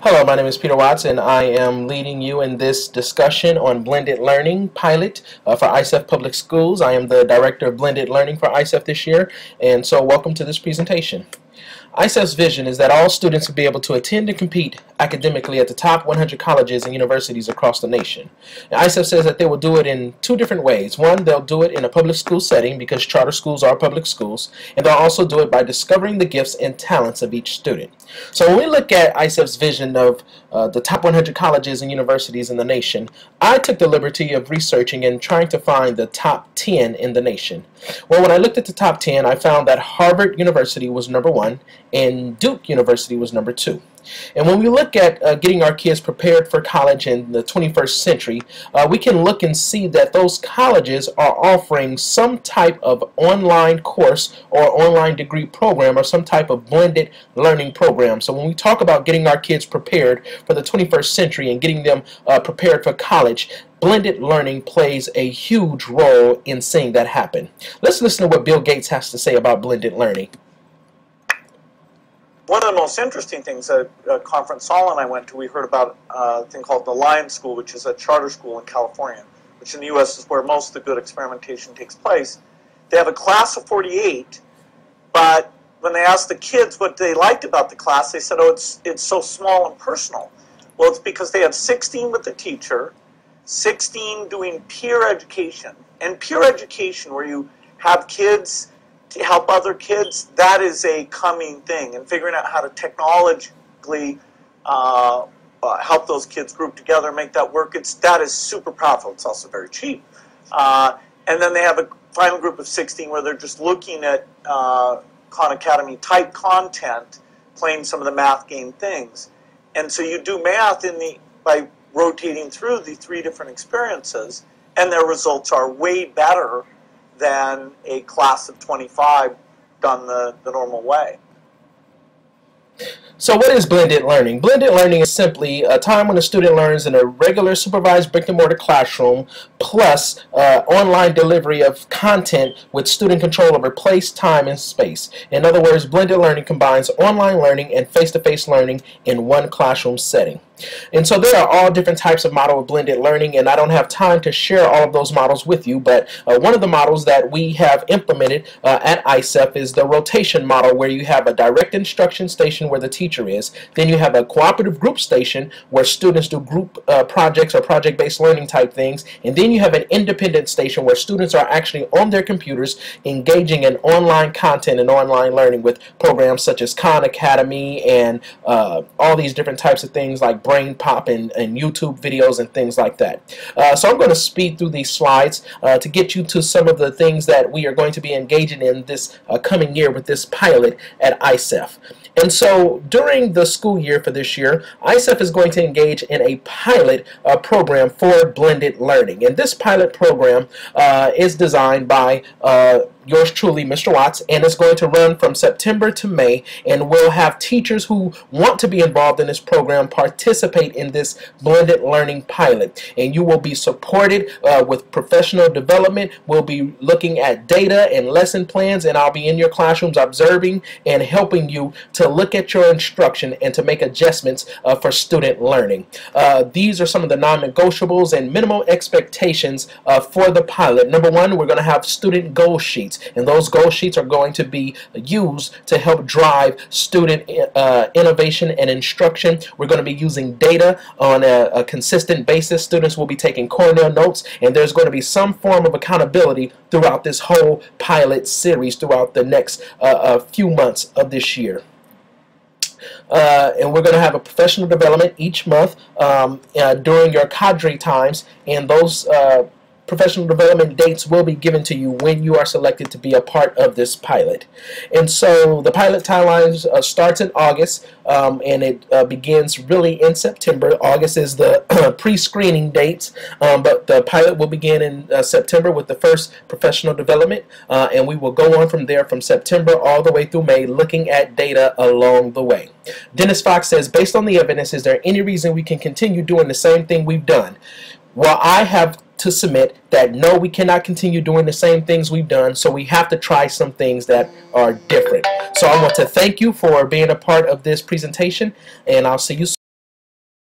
Hello, my name is Peter Watts, and I am leading you in this discussion on blended learning pilot for ISEF Public Schools. I am the Director of Blended Learning for ISEF this year, and so welcome to this presentation. ISEF's vision is that all students will be able to attend and compete academically at the top 100 colleges and universities across the nation. And ISEF says that they will do it in two different ways. One, they'll do it in a public school setting because charter schools are public schools, and they'll also do it by discovering the gifts and talents of each student. So when we look at ISEF's vision of the top 100 colleges and universities in the nation, I took the liberty of researching and trying to find the top 10 in the nation. Well, when I looked at the top 10, I found that Harvard University was number 1 and Duke University was number 2. And when we look at getting our kids prepared for college in the 21st century, we can look and see that those colleges are offering some type of online course or online degree program or some type of blended learning program. So when we talk about getting our kids prepared for the 21st century and getting them prepared for college, blended learning plays a huge role in seeing that happen. Let's listen to what Bill Gates has to say about blended learning. One of the most interesting things at a conference Saul and I went to, we heard about a thing called the Lion School, which is a charter school in California, which in the U.S. is where most of the good experimentation takes place. They have a class of 48, but when they asked the kids what they liked about the class, they said, oh, it's so small and personal. Well, it's because they have 16 with the teacher, 16 doing peer education. And peer education, where you have kids to help other kids, that is a coming thing. And figuring out how to technologically help those kids group together and make that work, that is super powerful. It's also very cheap. And then they have a final group of 16 where they're just looking at Khan Academy type content, playing some of the math game things. And so you do math by rotating through the 3 different experiences, and their results are way better than a class of 25 done the normal way. So what is blended learning? Blended learning is simply a time when a student learns in a regular supervised brick-and-mortar classroom plus online delivery of content with student control over place, time, and space. In other words, blended learning combines online learning and face-to-face learning in one classroom setting. And so there are all different types of model of blended learning, and I don't have time to share all of those models with you, but one of the models that we have implemented at ISEF is the rotation model, where you have a direct instruction station where the teacher is, then you have a cooperative group station where students do group projects or project-based learning type things, and then you have an independent station where students are actually on their computers engaging in online content and online learning with programs such as Khan Academy and all these different types of things like Brain Pop and YouTube videos and things like that. So I'm going to speed through these slides to get you to some of the things that we are going to be engaging in this coming year with this pilot at ISEF. And so during the school year for this year, ISEF is going to engage in a pilot program for blended learning. And this pilot program is designed by yours truly, Mr. Watts, and it's going to run from September to May, and we'll have teachers who want to be involved in this program participate in this blended learning pilot. And you will be supported with professional development. We'll be looking at data and lesson plans, and I'll be in your classrooms observing and helping you to look at your instruction and to make adjustments for student learning. These are some of the non-negotiables and minimal expectations for the pilot. Number 1, we're going to have student goal sheets. And those goal sheets are going to be used to help drive student innovation and instruction. We're going to be using data on a consistent basis. Students will be taking Cornell notes, and there's going to be some form of accountability throughout this whole pilot series throughout the next few months of this year. And we're going to have a professional development each month during your cadre times, and those professional development dates will be given to you when you are selected to be a part of this pilot. And so the pilot timeline starts in August, and it begins really in September. August is the pre-screening dates, but the pilot will begin in September with the first professional development, and we will go on from there from September all the way through May, looking at data along the way. Dennis Fox says, based on the evidence, is there any reason we can continue doing the same thing we've done? Well, I have to submit that no, we cannot continue doing the same things we've done, so we have to try some things that are different. So I want to thank you for being a part of this presentation, and I'll see you soon.